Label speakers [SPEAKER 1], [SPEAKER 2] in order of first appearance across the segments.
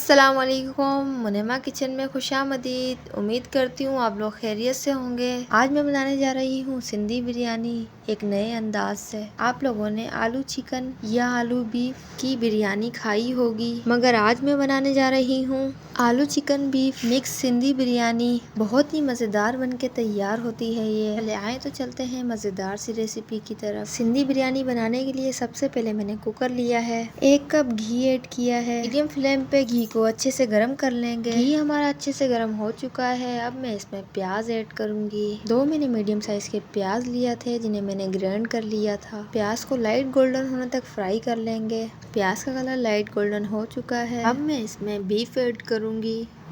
[SPEAKER 1] अस्सलाम वालेकुम, मुनेमा किचन में खुशामदीद। उम्मीद करती हूँ आप लोग खैरियत से होंगे। आज मैं बनाने जा रही हूँ सिंधी बिरयानी एक नए अंदाज से। आप लोगों ने आलू चिकन या आलू बीफ की बिरयानी खाई होगी, मगर आज मैं बनाने जा रही हूँ आलू chicken beef mix Sindhi biryani. बहुत ही मज़ेदार बनके तैयार होती है ये। चले आए तो चलते हैं मज़ेदार सी रेसिपी की तरफ। सिंधी बिरयानी बनाने के लिए सबसे पहले मैंने कुकर लिया है, 1 कप घी ऐड किया है। मीडियम फ्लेम पे घी को अच्छे से गर्म कर लेंगे। घी हमारा अच्छे से गर्म हो चुका है। अब मैं इसमें प्याज ऐड करूंगी। 2 मैंने मीडियम साइज के प्याज लिया थे, जिन्हें मैंने ग्राइंड कर लिया था। प्याज को लाइट गोल्डन होने तक फ्राई कर लेंगे। प्याज का कलर लाइट गोल्डन हो चुका है। अब मैं इसमें बीफ ऐड करूंगी।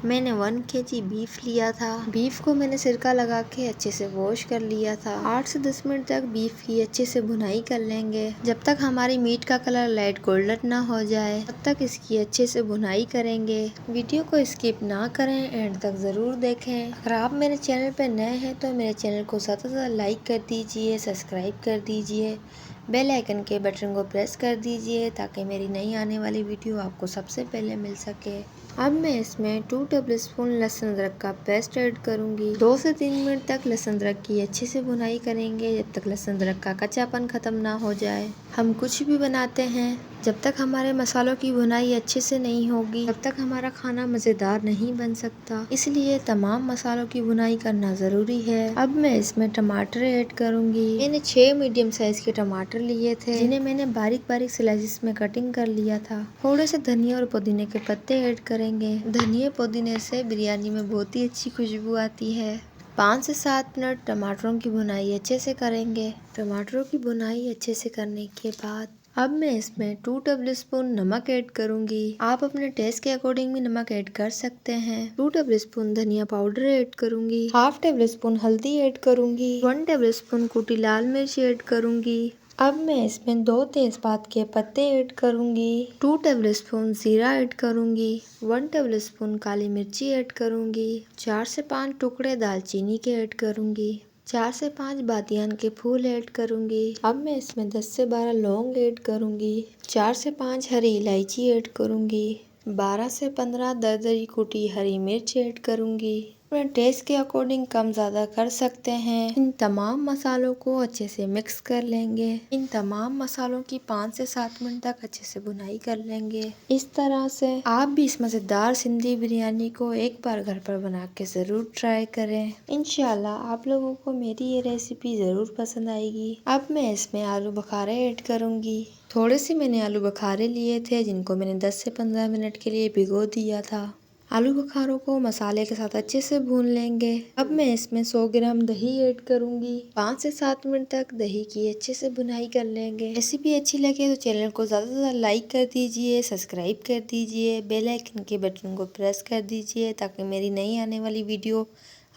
[SPEAKER 1] मैंने 1 kg बीफ लिया था। बीफ को मैंने सिरका लगा के अच्छे से वॉश कर लिया था। 8 से 10 मिनट तक बीफ की अच्छे से भुनाई कर लेंगे। जब तक हमारी मीट का कलर लाइट गोल्डन ना हो जाए, तब तक इसकी अच्छे से भुनाई करेंगे। वीडियो को स्किप ना करें, एंड तक जरूर देखें। अगर आप मेरे चैनल पर नए हैं तो मेरे चैनल को ज़्यादा से ज़्यादा लाइक कर दीजिए, सब्सक्राइब कर दीजिए, बेल आइकन के बटन को प्रेस कर दीजिए ताकि मेरी नई आने वाली वीडियो आपको सबसे पहले मिल सके। अब मैं इसमें 2 टेबलस्पून लहसुन अदरक का पेस्ट ऐड करूंगी। 2 से 3 मिनट तक लहसुन अदरक की अच्छे से भुनाई करेंगे, जब तक लहसुन अदरक का कच्चापन खत्म ना हो जाए। हम कुछ भी बनाते हैं, जब तक हमारे मसालों की भुनाई अच्छे से नहीं होगी, तब तक हमारा खाना मज़ेदार नहीं बन सकता। इसलिए तमाम मसालों की भुनाई करना ज़रूरी है। अब मैं इसमें टमाटर ऐड करूंगी। मैंने 6 मीडियम साइज के टमाटर लिए थे, जिन्हें मैंने बारीक बारीक स्लाइसेस में कटिंग कर लिया था। थोड़े से धनिया और पुदीने के पत्ते ऐड करेंगे। धनिया पुदीने से बिरयानी में बहुत ही अच्छी खुशबू आती है। 5 से 7 मिनट टमाटरों की भुनाई अच्छे से करेंगे। टमाटरों की भुनाई अच्छे से करने के बाद अब मैं इसमें 2 टेबलस्पून नमक ऐड करूंगी। आप अपने टेस्ट के अकॉर्डिंग भी नमक ऐड कर सकते हैं। 2 टेबलस्पून धनिया पाउडर ऐड करूंगी। 1/2 टेबलस्पून हल्दी ऐड करूंगी। 1 टेबलस्पून कुटी लाल मिर्च ऐड करूंगी। अब मैं इसमें 2 तेजपात के पत्ते ऐड करूंगी। 2 टेबलस्पून जीरा ऐड करूंगी। 1 टेबलस्पून काली मिर्ची ऐड करूंगी। 4 से 5 टुकड़े दालचीनी के ऐड करूंगी। 4 से 5 बादियान के फूल ऐड करूंगी। अब मैं इसमें 10 से 12 लौंग ऐड करूंगी। 4 से 5 हरी इलायची ऐड करूंगी। 12 से 15 दरदरी कुटी हरी मिर्च ऐड करूंगी। अपने टेस्ट के अकॉर्डिंग कम ज़्यादा कर सकते हैं। इन तमाम मसालों को अच्छे से मिक्स कर लेंगे। इन तमाम मसालों की 5 से 7 मिनट तक अच्छे से भुनाई कर लेंगे। इस तरह से आप भी इस मज़ेदार सिंधी बिरयानी को एक बार घर पर बना के ज़रूर ट्राई करें। इंशाल्लाह आप लोगों को मेरी ये रेसिपी ज़रूर पसंद आएगी। अब मैं इसमें आलू बुखारे ऐड करूँगी। थोड़े से मैंने आलू बुखारे लिए थे, जिनको मैंने 10 से 15 मिनट के लिए भिगो दिया था। आलू बुखारों को मसाले के साथ अच्छे से भून लेंगे। अब मैं इसमें 100 ग्राम दही ऐड करूंगी। 5 से 7 मिनट तक दही की अच्छे से भुनाई कर लेंगे। रेसिपी अच्छी लगे तो चैनल को ज़्यादा से ज़्यादा लाइक कर दीजिए, सब्सक्राइब कर दीजिए, बेल आइकन के बटन को प्रेस कर दीजिए ताकि मेरी नई आने वाली वीडियो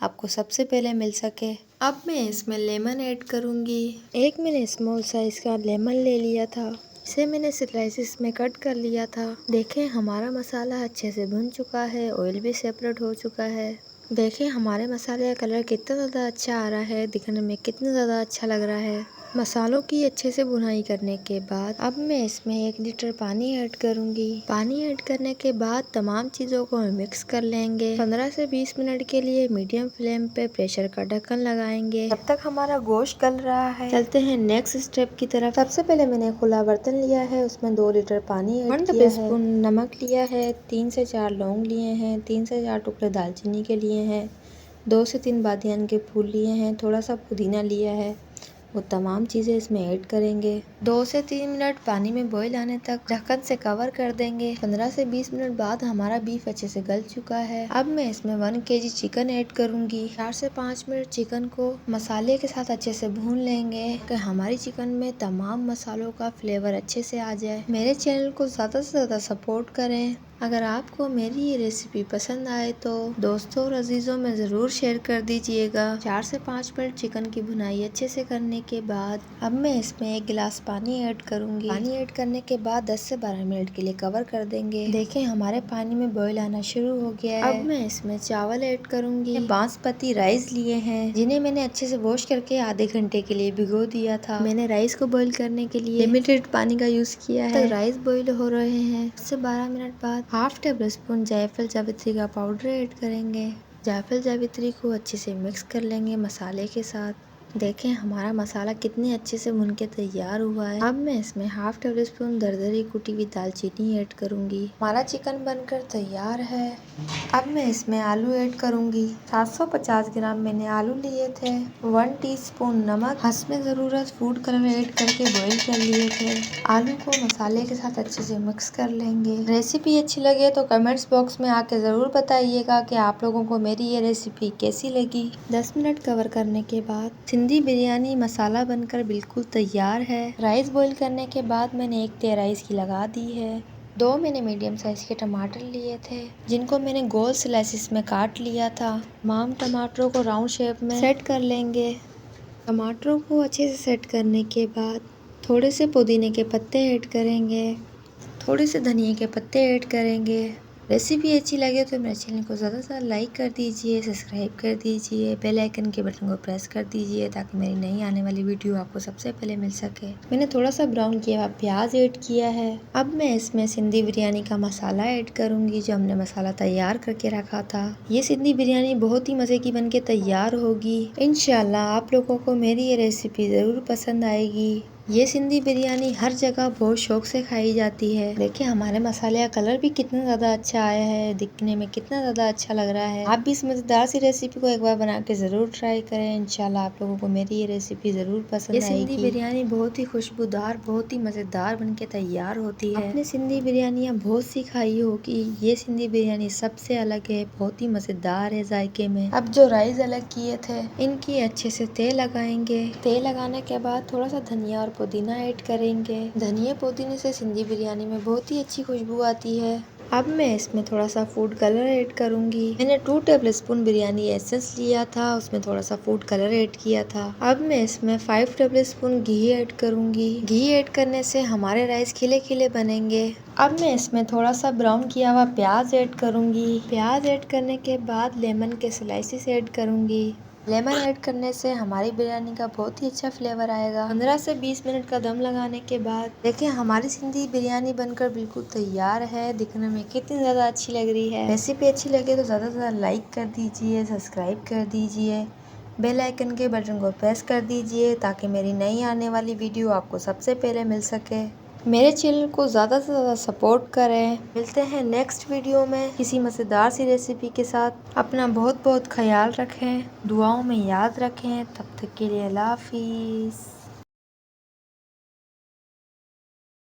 [SPEAKER 1] आपको सबसे पहले मिल सके। अब मैं इसमें लेमन ऐड करूंगी। 1 मैंने स्मॉल साइज का लेमन ले लिया था, इसे मैंने स्लाइसेस में कट कर लिया था। देखें हमारा मसाला अच्छे से भुन चुका है, ऑयल भी सेपरेट हो चुका है। देखें हमारे मसाले का कलर कितना ज़्यादा अच्छा आ रहा है, दिखने में कितना ज़्यादा अच्छा लग रहा है। मसालों की अच्छे से भुनाई करने के बाद अब मैं इसमें 1 लीटर पानी ऐड करूंगी। पानी ऐड करने के बाद तमाम चीज़ों को मिक्स कर लेंगे। 15 से 20 मिनट के लिए मीडियम फ्लेम पे प्रेशर का ढक्कन लगाएंगे, तब तक हमारा गोश्त गल रहा है। चलते हैं नेक्स्ट स्टेप की तरफ। सबसे पहले मैंने खुला बर्तन लिया है, उसमें 2 लीटर पानी ऐड 1 टेबलस्पून नमक लिया है, 3 से 4 लौंग लिए हैं, 3 से 4 टुकड़े दालचीनी के लिए हैं, 2 से 3 बादियान के फूल लिए हैं, थोड़ा सा पुदीना लिया है। वो तमाम चीज़ें इसमें ऐड करेंगे। 2 से 3 मिनट पानी में बॉईल आने तक ढक्कन से कवर कर देंगे। 15 से 20 मिनट बाद हमारा बीफ अच्छे से गल चुका है। अब मैं इसमें 1 kg चिकन ऐड करूंगी। 4 से 5 मिनट चिकन को मसाले के साथ अच्छे से भून लेंगे कि हमारी चिकन में तमाम मसालों का फ्लेवर अच्छे से आ जाए। मेरे चैनल को ज़्यादा से ज़्यादा सपोर्ट करें। अगर आपको मेरी ये रेसिपी पसंद आए तो दोस्तों और अजीज़ों में ज़रूर शेयर कर दीजिएगा। 4 से 5 मिनट चिकन की भुनाई अच्छे से करने के बाद अब मैं इसमें 1 गिलास पानी ऐड करूंगी। पानी ऐड करने के बाद 10 से 12 मिनट के लिए कवर कर देंगे। देखें हमारे पानी में बॉईल आना शुरू हो गया है। अब मैं इसमें चावल ऐड करूंगी। बासमती राइस लिए हैं, जिन्हें मैंने अच्छे से वॉश करके आधे घंटे के लिए भिगो दिया था। मैंने राइस को बॉईल करने के लिए लिमिटेड पानी का यूज किया है। राइस बॉईल हो रहे हैं। 10 से 12 मिनट बाद हाफ टेबल स्पून जायफल जावित्री का पाउडर ऐड करेंगे। जायफल जावित्री को अच्छे से मिक्स कर लेंगे मसाले के साथ। देखें हमारा मसाला कितनी अच्छे से भुन के तैयार हुआ है। अब मैं इसमें हाफ टेबल स्पून दरदरी कुटी हुई दालचीनी ऐड करूंगी। हमारा चिकन बनकर तैयार है। अब मैं इसमें आलू ऐड करूंगी। 750 ग्राम मैंने आलू लिए थे। 1 टीस्पून नमक, हस्ब ज़रूरत फूड कलर ऐड करके बॉईल कर लिए थे। आलू को मसाले के साथ अच्छे से मिक्स कर लेंगे। रेसिपी अच्छी लगे तो कमेंट्स बॉक्स में आके ज़रूर बताइएगा कि आप लोगों को मेरी ये रेसिपी कैसी लगी। 10 मिनट कवर करने के बाद सिंधी बिरयानी मसाला बनकर बिल्कुल तैयार है। राइस बॉईल करने के बाद मैंने 1 तिहाई राइस की लगा दी है। 2 मैंने मीडियम साइज के टमाटर लिए थे जिनको मैंने गोल स्लाइसिस में काट लिया था। तमाम टमाटरों को राउंड शेप में सेट कर लेंगे। टमाटरों को अच्छे से सेट करने के बाद थोड़े से पुदीने के पत्ते ऐड करेंगे, थोड़े से धनिया के पत्ते ऐड करेंगे। रेसिपी अच्छी लगे तो मेरे चैनल को ज़्यादा से ज़्यादा लाइक कर दीजिए, सब्सक्राइब कर दीजिए, बेल आइकन के बटन को प्रेस कर दीजिए ताकि मेरी नई आने वाली वीडियो आपको सबसे पहले मिल सके। मैंने थोड़ा सा ब्राउन किया हुआ प्याज ऐड किया है। अब मैं इसमें सिंधी बिरयानी का मसाला ऐड करूंगी जो हमने मसाला तैयार करके रखा था। ये सिंधी बिरयानी बहुत ही मज़े की बन के तैयार होगी। इंशाल्लाह आप लोगों को मेरी ये रेसिपी ज़रूर पसंद आएगी। ये सिंधी बिरयानी हर जगह बहुत शौक से खाई जाती है। देखिए हमारे मसाले का कलर भी कितना ज़्यादा अच्छा आया है, दिखने में कितना ज़्यादा अच्छा लग रहा है। आप भी इस मज़ेदार सी रेसिपी को एक बार बना के ज़रूर ट्राई करें। इंशाल्लाह आप लोगों को मेरी ये रेसिपी ज़रूर पसंद आएगी। ये सिंधी बिरयानी बहुत ही खुशबूदार, बहुत ही मज़ेदार बन के तैयार होती है। आपने सिंधी बिरयानियाँ बहुत सी खाई होगी, ये सिंधी बिरयानी सबसे अलग है, बहुत ही मज़ेदार है जायके में। अब जो राइस अलग किए थे इनकी अच्छे से तेल लगाएंगे। तेल लगाने के बाद थोड़ा सा धनिया और पुदीना ऐड करेंगे। धनिया पुदीने से सिंधी बिरयानी में बहुत ही अच्छी खुशबू आती है। अब मैं इसमें थोड़ा सा फूड कलर ऐड करूंगी। मैंने 2 टेबल स्पून बिरयानी एसेंस लिया था, उसमें थोड़ा सा फूड कलर ऐड किया था। अब मैं इसमें 5 टेबल स्पून घी ऐड करूंगी। घी ऐड करने से हमारे राइस खिले खिले बनेंगे। अब मैं इसमें थोड़ा सा ब्राउन किया हुआ प्याज ऐड करूंगी। प्याज ऐड करने के बाद लेमन के स्लाइसेस ऐड करूंगी। लेमन ऐड करने से हमारी बिरयानी का बहुत ही अच्छा फ्लेवर आएगा। 15 से 20 मिनट का दम लगाने के बाद देखिए हमारी सिंधी बिरयानी बनकर बिल्कुल तैयार है। दिखने में कितनी ज़्यादा अच्छी लग रही है। रेसिपी अच्छी लगे तो ज़्यादा से ज़्यादा लाइक कर दीजिए, सब्सक्राइब कर दीजिए, बेल आइकन के बटन को प्रेस कर दीजिए ताकि मेरी नई आने वाली वीडियो आपको सबसे पहले मिल सके। मेरे चैनल को ज़्यादा से ज़्यादा सपोर्ट करें। मिलते हैं नेक्स्ट वीडियो में किसी मज़ेदार सी रेसिपी के साथ। अपना बहुत बहुत ख्याल रखें, दुआओं में याद रखें। तब तक के लिए अल्लाह हाफिज़।